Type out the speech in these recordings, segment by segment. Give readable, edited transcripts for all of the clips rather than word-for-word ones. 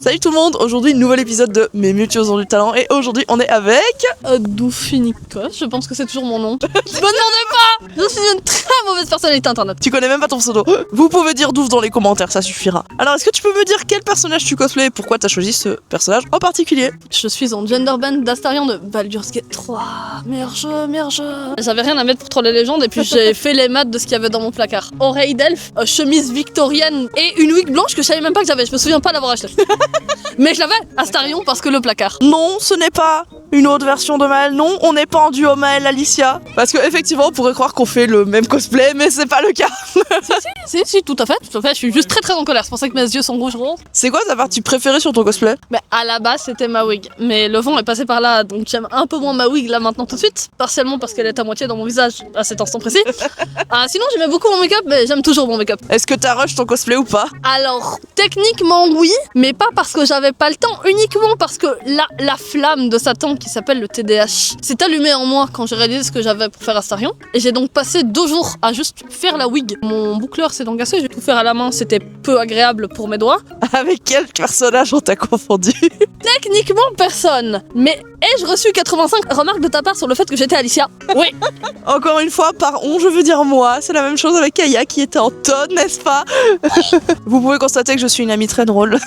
Salut tout le monde, aujourd'hui nouvel épisode de Mes Mutuos ont du talent et aujourd'hui on est avec... Doufinica, je pense que c'est toujours mon nom. Me demandez pas. Je suis une très mauvaise personnalité internet. Tu connais même pas ton pseudo. Vous pouvez dire Douf dans les commentaires, ça suffira. Alors est-ce que tu peux me dire quel personnage tu cosplays et pourquoi t'as choisi ce personnage en particulier? Je suis en genderband d'Astarion de Baldur's Gate 3. Meilleur jeu. J'avais rien à mettre pour troller les légendes et puis j'ai fait les maths de ce qu'il y avait dans mon placard. Oreille d'elfe, chemise victorienne et une wig blanche que je savais même pas que j'avais. Je me souviens pas l'avoir acheté. Mais je l'avais Astarion parce que le placard. Non, ce n'est pas une autre version de Maël, non, on n'est pas en duo Maël-Alicia. Parce que effectivement on pourrait croire qu'on fait le même cosplay, mais c'est pas le cas. Si, tout à fait. Je suis juste très en colère, c'est pour ça que mes yeux sont rouges. C'est quoi ta partie préférée sur ton cosplay? Mais à la base c'était ma wig, mais le vent est passé par là, donc j'aime un peu moins ma wig là maintenant tout de suite, partiellement parce qu'elle est à moitié dans mon visage à cet instant précis. Sinon j'aimais beaucoup mon make-up, mais j'aime toujours mon make-up. Est-ce que t'as rush ton cosplay ou pas? Alors techniquement oui, mais pas parce que j'avais pas le temps, uniquement parce que la flamme de Satan qui s'appelle le TDAH s'est allumée en moi quand j'ai réalisé ce que j'avais pour faire Astarion, et j'ai donc passé 2 jours à juste faire la wig. Mon boucleur s'est engassé, j'ai tout faire à la main, c'était peu agréable pour mes doigts. Avec quel personnage on t'a confondu? Techniquement personne, mais ai-je reçu 85 remarques de ta part sur le fait que j'étais Alicia? Oui. Encore une fois, par on, je veux dire moi. C'est la même chose avec Kaya qui était en tonne, n'est-ce pas? Vous pouvez constater que je suis une amie très drôle.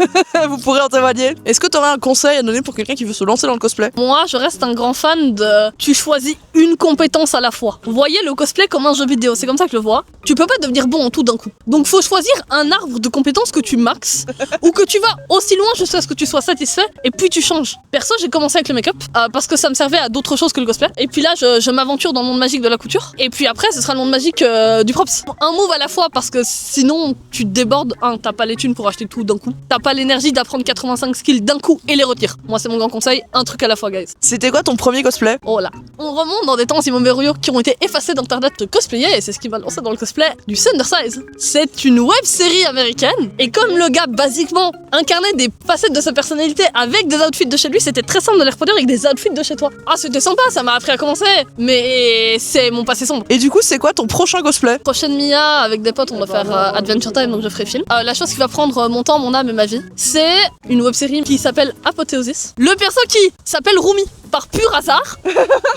Vous pourrez en témoigner. Est-ce que t'aurais un conseil à donner pour quelqu'un qui veut se lancer dans le cosplay? Moi, je reste un grand fan de... Tu choisis une compétence à la fois. Voyez le cosplay comme un jeu vidéo, c'est comme ça que je le vois. Tu peux pas devenir bon en tout d'un coup. Donc faut choisir un arbre de compétences que tu maxes, ou que tu vas aussi loin jusqu'à ce que tu sois satisfait, et puis tu changes. Perso, j'ai commencé avec le make-up, parce que ça me servait à d'autres choses que le cosplay. Et puis là, je m'aventure dans le monde magique de la couture. Et puis après, ce sera le monde magique du props. Un move à la fois, parce que sinon, tu te débordes. T'as pas les thunes pour acheter tout d'un coup. T'as pas l'énergie d'apprendre 85 skills d'un coup et les retirer. Moi, c'est mon grand conseil, un truc à la fois, guys. C'était quoi ton premier cosplay? Oh là. On remonte dans des temps immémoriaux qui ont été effacés d'internet de cosplayer, et c'est ce qui m'a lancé dans le cosplay du Thundersize. C'est une web série américaine, et comme le gars, basiquement, incarnait des facettes de sa personnalité avec des outfits de chez lui, c'était très simple de les reproduire avec des outfits de chez toi. C'était sympa, ça m'a appris à commencer, mais c'est mon passé sombre. Et du coup, c'est quoi ton prochain cosplay? Prochaine Mia, avec des potes, on va faire Adventure Time, donc je ferai film. La chose qui va prendre mon temps, mon âme et ma vie, c'est une web série qui s'appelle Apothéosis. Le perso qui s'appelle Rumi, par pur hasard.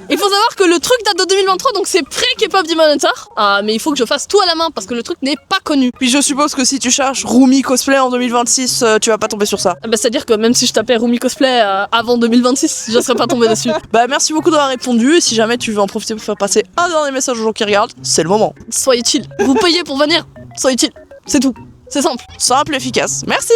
Il faut savoir que le truc date de 2023, donc c'est pré-K-pop Demon Hunter. Mais il faut que je fasse tout à la main parce que le truc n'est pas connu. Puis je suppose que si tu cherches Rumi cosplay en 2026, tu vas pas tomber sur ça. C'est-à-dire que même si je tapais Rumi cosplay avant 2026, je serais pas tombé dessus. Bah merci beaucoup d'avoir répondu, et si jamais tu veux en profiter pour faire passer un dernier message aux gens qui regardent, c'est le moment. Soyez chill. Vous payez pour venir, soyez chill. C'est tout. C'est simple. Simple, efficace. Merci.